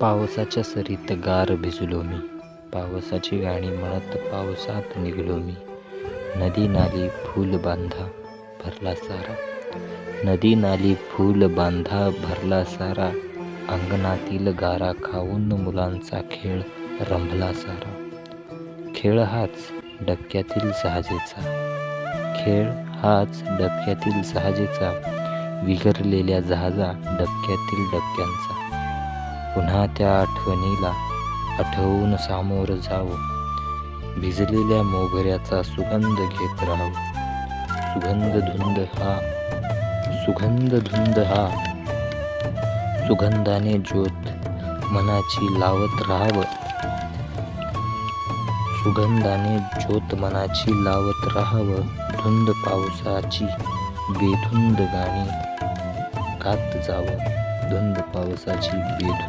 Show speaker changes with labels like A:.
A: पावसाच्या सरीत गार भिजलो मी, पावसाची गाणी म्हणत पावसात निघलो मी. नदी नाली फूल बांधा भरला सारा, नदी नाली फूल बांधा भरला सारा. अंगणातील गारा खाऊन मुलांचा खेळ रंभला सारा. खेळ हाच डबक्यातील जहाजेचा, खेळ हाच डबक्यातील जहाजेचा. विगरलेल्या जहाजा डबक्यातील डबक्यांचा. पुन्हा त्या आठवणीला आठवून सामोर जावं, भिजलेल्या मोगऱ्याचा सुगंध घेत राहावं. सुगंध धुंद हा सुगंधाने ज्योत मनाची लावत राहावं. सुगंधाने ज्योत मनाची लावत राहावं. धुंद पावसाची बेधुंद गाणी गात जावं. धुंद पावसाची बेधुंद